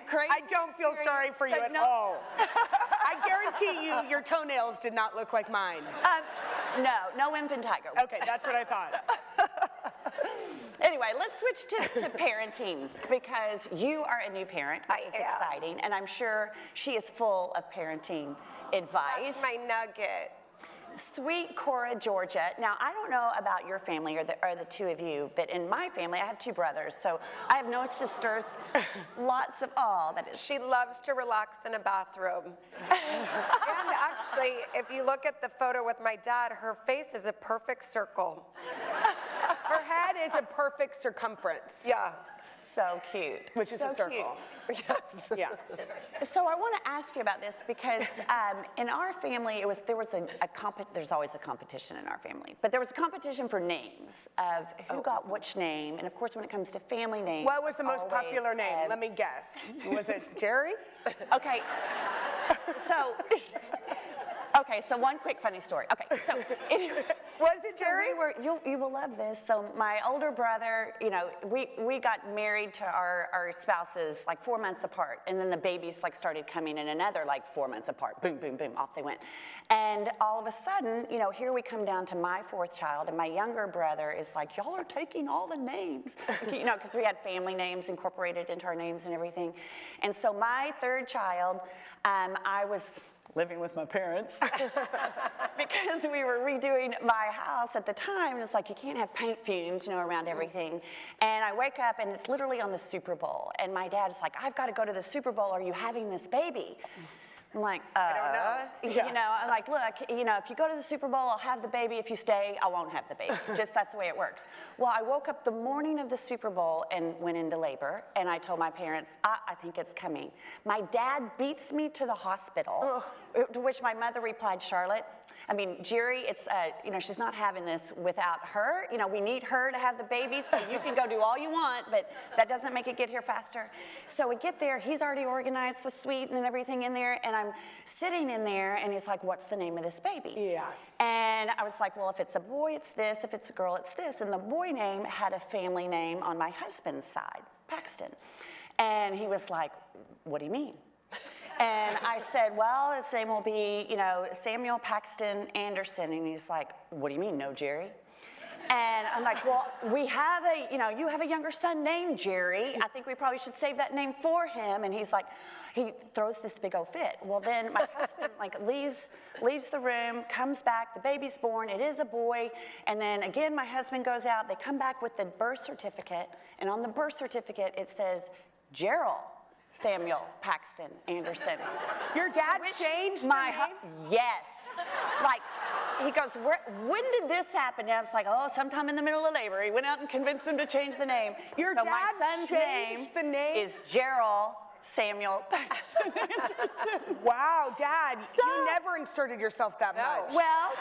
crazy. I don't feel sorry for you at all. I guarantee you your toenails did not look like mine. No infant tiger. Okay, that's what I thought. Anyway, let's switch to parenting, because you are a new parent, which is exciting, and I'm sure she is full of parenting advice. That's my nugget. Sweet Cora, Georgia. Now, I don't know about your family or the two of you, but in my family, I have 2 brothers, so I have no sisters. Lots of, that is. She loves to relax in a bathroom. And actually, if you look at the photo with my dad, her face is a perfect circle. Her head is a perfect circumference. Yeah. So cute. Which is so a circle. Yes. Yeah. So I want to ask you about this, because in our family, there's always a competition in our family, but there was a competition for names of who got which name, and of course when it comes to family names. What was the most popular name? Let me guess. Was it Jerry? Okay. So one quick funny story. Okay, so anyway, was it Jerry? So you will love this. So my older brother, we got married to our spouses like 4 months apart, and then the babies like started coming in another like 4 months apart. Boom, boom, boom, off they went. And all of a sudden, here we come down to my 4th child, and my younger brother is like, y'all are taking all the names, because we had family names incorporated into our names and everything. And so my 3rd child, I was living with my parents because we were redoing my house at the time, and it's like you can't have paint fumes, around everything. And I wake up and it's literally on the Super Bowl, and my dad's like, I've got to go to the Super Bowl. Are you having this baby? I'm like, I don't know. I'm like, look, if you go to the Super Bowl, I'll have the baby. If you stay, I won't have the baby. Just that's the way it works. Well, I woke up the morning of the Super Bowl and went into labor, and I told my parents, I think it's coming. My dad beats me to the hospital, to which my mother replied, Jerry, it's, she's not having this without her. We need her to have the baby, so you can go do all you want, but that doesn't make it get here faster. So we get there, he's already organized the suite and everything in there, and I'm sitting in there, and he's like, what's the name of this baby? Yeah. And I was like, well, if it's a boy, it's this. If it's a girl, it's this. And the boy name had a family name on my husband's side, Paxton. And he was like, what do you mean? And I said, well, his name will be, Samuel Paxton Anderson. And he's like, what do you mean, no Jerry? And I'm like, well, we have you have a younger son named Jerry. I think we probably should save that name for him. And he's like, he throws this big old fit. Well, then my husband leaves the room, comes back, the baby's born, it is a boy. And then again, my husband goes out, they come back with the birth certificate. And on the birth certificate, it says, Gerald Samuel Paxton Anderson. Your dad changed the name? Yes. He goes, when did this happen? And I was like, sometime in the middle of labor. He went out and convinced him to change the name. My son's name is Gerald Samuel Paxton Anderson. Wow, Dad, you never inserted yourself that much. Well,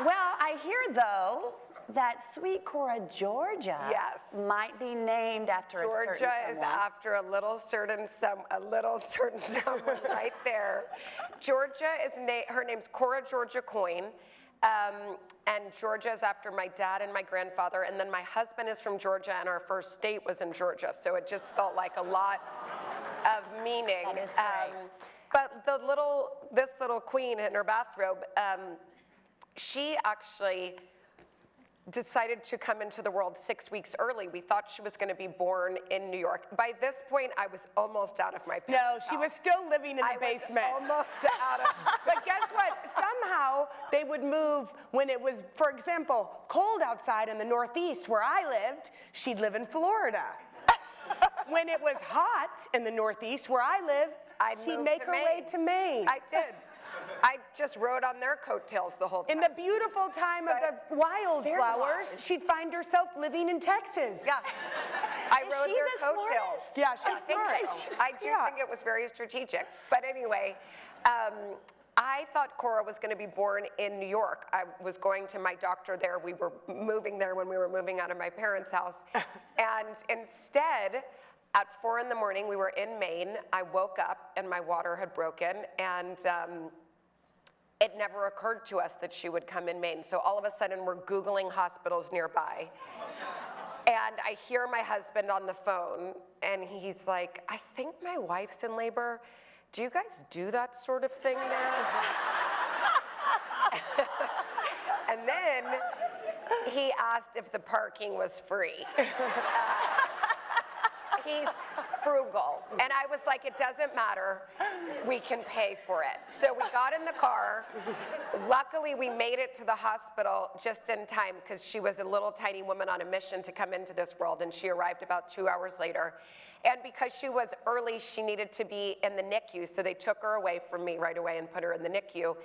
Well, I hear, though, that sweet Cora, Georgia, Yes. might be named after a certain Georgia is someone. after a little certain someone right there. Georgia is her name's Cora Georgia Coyne, and Georgia is after my dad and my grandfather, and then my husband is from Georgia, and our first date was in Georgia, so it just felt like a lot of meaning. That is great. But this little queen in her bathrobe, she actually decided to come into the world 6 weeks early. We thought she was going to be born in New York. By this point, I was almost out of my parents' No, she was still living in the basement. I was almost out of. But guess what? Somehow they would move when it was, for example, cold outside in the Northeast where I lived, she'd live in Florida. When it was hot in the Northeast where I lived, she'd moved make to her Maine. way to Maine. I did. I just rode on their coattails the whole time. In the beautiful time of the wildflowers, wise. she'd find herself living in Texas. Yeah. I Is rode she their the coattails. smartest? Yeah, she's smart. I do think it was very strategic. But anyway, I thought Cora was going to be born in New York. I was going to my doctor there. We were moving there when we were moving out of my parents' house. And instead, at 4 in the morning, we were in Maine. I woke up and my water had broken, and it never occurred to us that she would come in Maine. So all of a sudden, we're Googling hospitals nearby. And I hear my husband on the phone, and he's like, I think my wife's in labor. Do you guys do that sort of thing there? And then he asked if the parking was free. He's frugal. And I was like, it doesn't matter. We can pay for it. So we got in the car. Luckily, we made it to the hospital just in time because she was a little tiny woman on a mission to come into this world, and she arrived about 2 hours later. And because she was early, she needed to be in the NICU, so they took her away from me right away and put her in the NICU.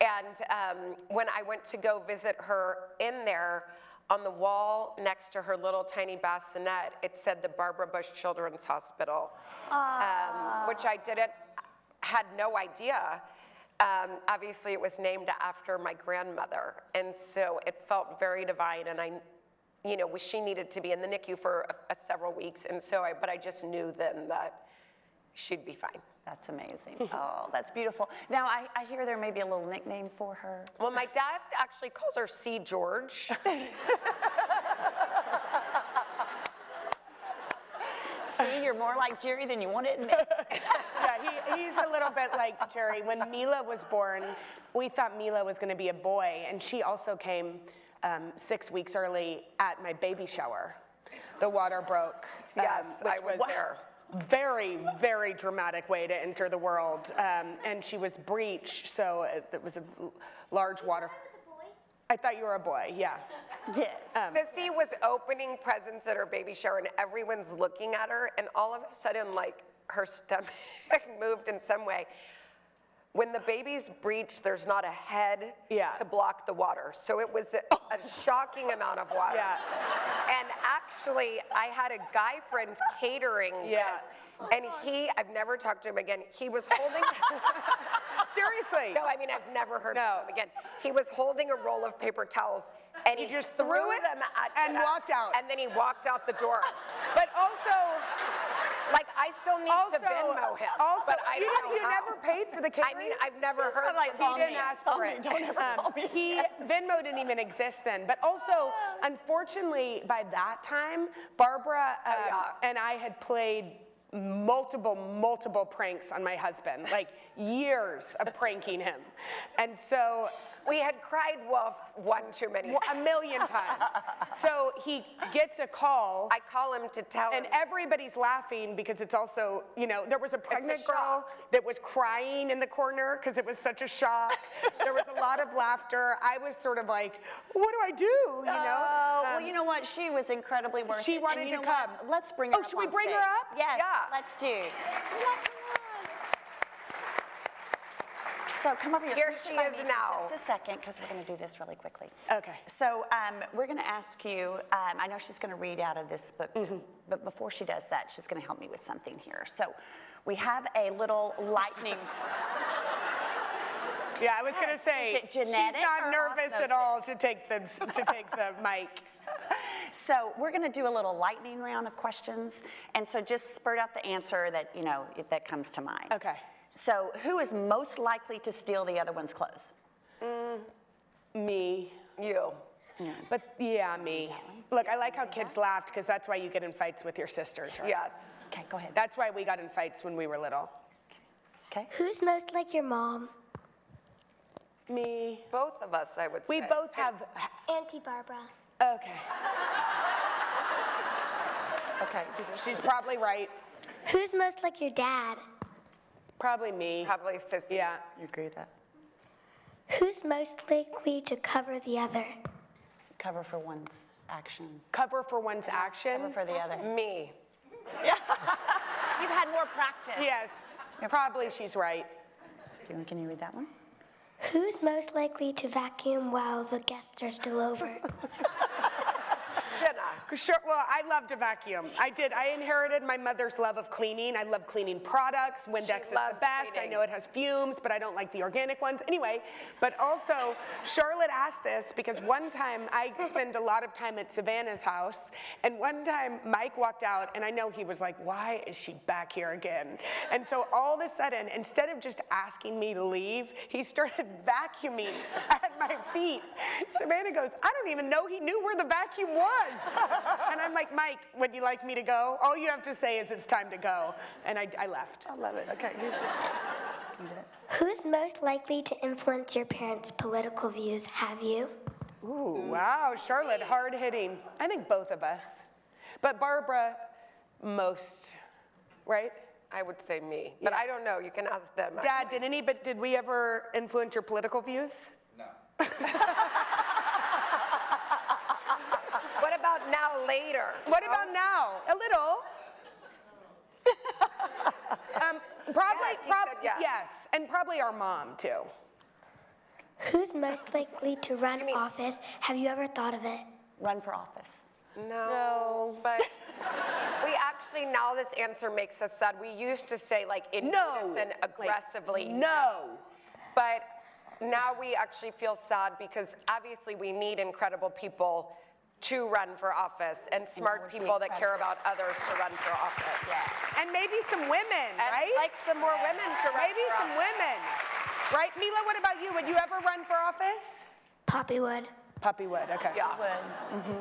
And when I went to go visit her in there, on the wall next to her little tiny bassinet, it said the Barbara Bush Children's Hospital, which I had no idea. Obviously, it was named after my grandmother, and so it felt very divine. And she needed to be in the NICU for several weeks, and so but I just knew then that she'd be fine. That's amazing. Oh, that's beautiful. Now, I hear there may be a little nickname for her. Well, my dad actually calls her C. George. See, you're more like Jerry than you want to admit. Yeah, he's a little bit like Jerry. When Mila was born, we thought Mila was going to be a boy, and she also came 6 weeks early at my baby shower. The water broke. Yes, which I was there. Very, very dramatic way to enter the world. And she was breech, so it was a large water. I thought you were a boy, yeah. Yes. Sissy was opening presents at her baby shower, and everyone's looking at her, and all of a sudden, like, her stomach moved in some way. When the baby's breech, there's not a head to block the water. So it was a shocking amount of water. Yeah. And actually, I had a guy friend catering this, and I've never talked to him again. He was holding... Seriously? No, I mean, I've never heard of him again. He was holding a roll of paper towels, and he just threw threw it them at and walked out. And then he walked out the door. But also... Like, I still need to Venmo him. Also, but I don't know you how. never paid for the catering? I mean, I've never heard like of He didn't ask for it. Don't ever call me. Venmo didn't even exist then. But also, unfortunately, by that time, Barbara and I had played multiple pranks on my husband, like years of pranking him. And so we had cried wolf one too many times. a million times. So he gets a call. I call him to tell him. And everybody's laughing because it's also, there was a pregnant girl that was crying in the corner because it was such a shock. There was a lot of laughter. I was sort of like, what do I do, well, you know what? She was incredibly worth it. She wanted and you to know come. what? Let's bring her up should we on bring her stage. up? Yes, Yeah. let's do. So come over here. Here Please she join is me for now. Just a second, because we're going to do this really quickly. Okay. So we're going to ask you, I know she's going to read out of this book, but before she does that, she's going to help me with something here. So we have a little lightning. Yeah, I was going to say, Is it genetic she's not or nervous at all to take the mic. So we're going to do a little lightning round of questions, and so just spurt out the answer that, you know, that comes to mind. Okay. So who is most likely to steal the other one's clothes? Me. You. But yeah, me. Look, I like how kids laughed because that's why you get in fights with your sisters, right? Yes. Okay, go ahead. That's why we got in fights when we were little. Okay. Who's most like your mom? Me. Both of us, I would say. We both have. Auntie Barbara. Okay. Okay. She's probably right. Who's most like your dad? Probably me. Probably Sissy. Yeah. You agree with that? Who's most likely to cover the other? Cover for one's actions. Cover for one's Cover actions. for the other. Me. You've had more practice. Yes. Probably she's right. Can you read that one? Who's most likely to vacuum while the guests are still over? Jenna. Sure. Well, I love to vacuum. I did. I inherited my mother's love of cleaning. I love cleaning products. Windex is the loves best. cleaning. I know it has fumes, but I don't like the organic ones. Anyway, but also, Charlotte asked this because one time I spend a lot of time at Savannah's house, and one time Mike walked out, and I know he was like, why is she back here again? And so all of a sudden, instead of just asking me to leave, he started vacuuming at my feet. Savannah goes, I don't even know he knew where the vacuum was. And I'm like, Mike, would you like me to go? All you have to say is it's time to go. And I left. I love it. Okay. Can you do that? Who's most likely to influence your parents' political views? Have you? Ooh, wow, Charlotte, hard hitting. I think both of us. But Barbara, most, right? I would say me. But I don't know. You can ask them. Dad, did we ever influence your political views? What about now later? What about now? A little. Probably, Yes, he said yes. and probably our mom too. Who's most likely to run office? Have you ever thought of it? Run for office. No. But we actually, now this answer makes us sad. We used to say like in No. unison aggressively. No. But now we actually feel sad because obviously we need incredible people to run for office and smart people that care about others to run for office. Yeah. And maybe some women, And right? like some more women to run Maybe for some office. women. Right, Mila, what about you? Would you ever run for office? Poppy would. Puppy would, okay. Yeah.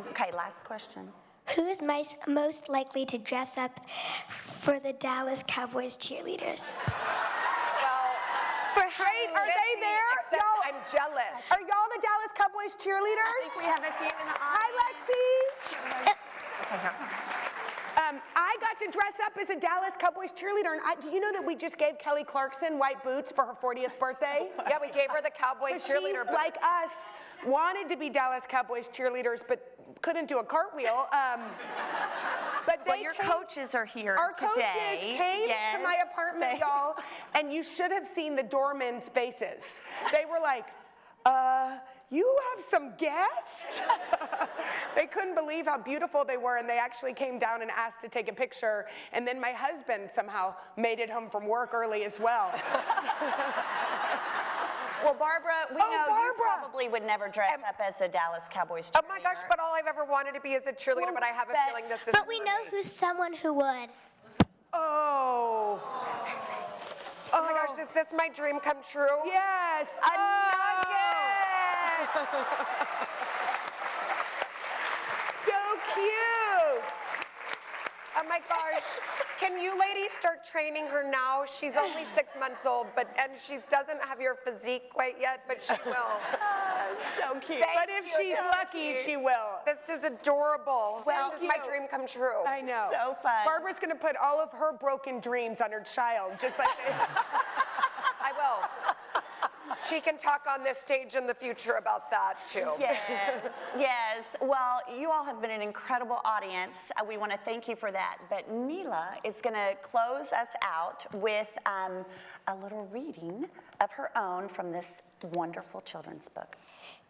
Okay, last question. Who is most likely to dress up for the Dallas Cowboys cheerleaders? Well, Great, are they there? except Y'all, I'm jealous. are y'all the Dallas Cowboys cheerleaders? We have a few in the Hi, Lexi. I got to dress up as a Dallas Cowboys cheerleader, and do you know that we just gave Kelly Clarkson white boots for her 40th birthday? Yeah, we gave her the cowboy But cheerleader. she, like us, wanted to be Dallas Cowboys cheerleaders, but couldn't do a cartwheel. But Well, your coaches are here Our today. coaches came to my Yes. apartment, y'all, and you should have seen the doormen's faces. They were like, you have some guests? They couldn't believe how beautiful they were, and they actually came down and asked to take a picture, and then my husband somehow made it home from work early as well. Well, Barbara, we know you Barbara. probably would never dress up as a Dallas Cowboys Oh cheerleader. my gosh, but all I've ever wanted to be is a cheerleader, but I have a but- feeling this is But we know who's someone who would. Oh. Oh my gosh, is this my dream come true? Yes. A nugget! So cute. Oh my gosh. Can you ladies start training her now? She's only 6 months old, and she doesn't have your physique quite yet, but she will. So cute. Thank But if you, she's Kelsey. lucky, she will. This is adorable. Well, this is my dream come true. I know. So fun. Barbara's going to put all of her broken dreams on her child, just like I will. She can talk on this stage in the future about that too. Yes, yes. Well, you all have been an incredible audience. We want to thank you for that. But Mila is going to close us out with a little reading of her own from this wonderful children's book.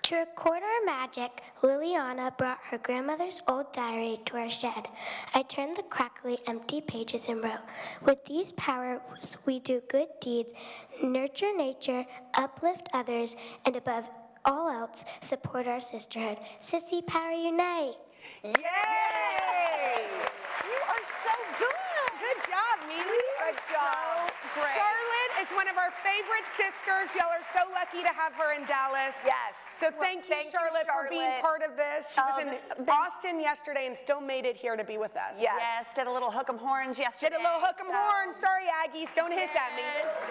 To record our magic, Liliana brought her grandmother's old diary to our shed. I turned the crackly, empty pages and wrote, "With these powers, we do good deeds, nurture nature, uplift others, and above all else, support our sisterhood. Sissy Power Unite!" Yay! You are so good. Good job, Mimi. Good job. So great. Charlotte is one of our favorite sisters. Y'all are so lucky to have her in Dallas. Yes. So thank you, Charlotte, for being Charlotte. part of this. She was in Austin yesterday and still made it here to be with us. Yes. Yes, did a little hook 'em horns yesterday. Did a little hook 'em horn. Sorry, Aggies, don't hiss at me.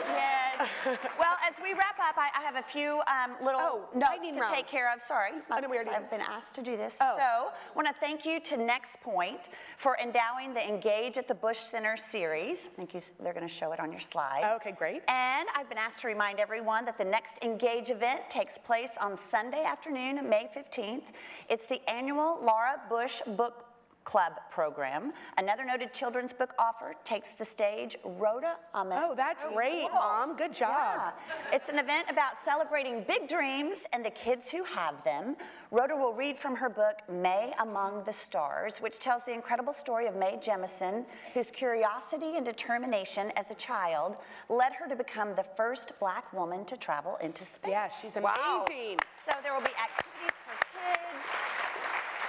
Yes. Well, as we wrap up, I have a few little lightning notes to rounds. take care of. Sorry, Oh, no, we already I've did. been asked to do this. Oh. So, I want to thank you to NexPoint for endowing the Engage at the Bush Center series. Thank you. They're going to show it on your slide. Okay, great. And I've been asked to remind everyone that the next Engage event takes place on Sunday afternoon, May 15th. It's the annual Laura Bush Book Club program. Another noted children's book author takes the stage, Rhoda Ahmed. Oh, that's great, Mom. Good job. Yeah. It's an event about celebrating big dreams and the kids who have them. Rhoda will read from her book, May Among the Stars, which tells the incredible story of Mae Jemison, whose curiosity and determination as a child led her to become the first Black woman to travel into space. Yeah, she's Wow. amazing. So there will be activities for kids.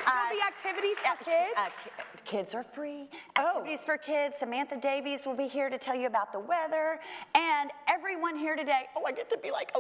There'll be activities for kids? Kids are free. Oh. Activities for kids. Samantha Davies will be here to tell you about the weather. And everyone here today, I get to be like,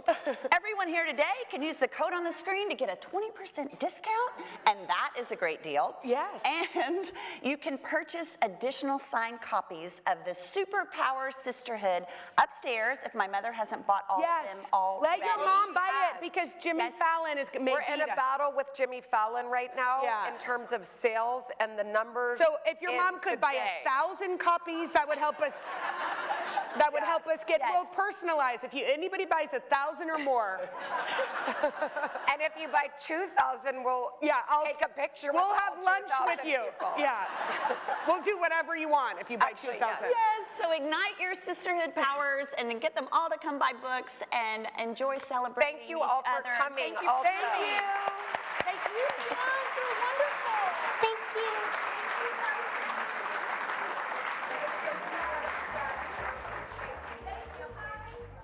everyone here today can use the code on the screen to get a 20% discount. And that is a great deal. Yes. And you can purchase additional signed copies of the Superpower Sisterhood upstairs if my mother hasn't bought all Yes. of them already. Let your mom buy it because Jimmy Yes. Fallon is We're in a battle with Jimmy Fallon right now Yeah. in terms of sales and the numbers. So if your in mom could buy today. 1,000 copies, that would help us. That would help us get Yes. well personalized. If anybody buys 1,000 or more, And if you buy 2,000, we'll I'll take a picture. We'll with have all lunch 2,000 with you. people. Yeah, we'll do whatever you want if you buy Actually, 2,000. Yes, so ignite your sisterhood powers and get them all to come buy books and enjoy celebrating Thank you all each for other. coming. Thank you. also. Thank you. Thank you.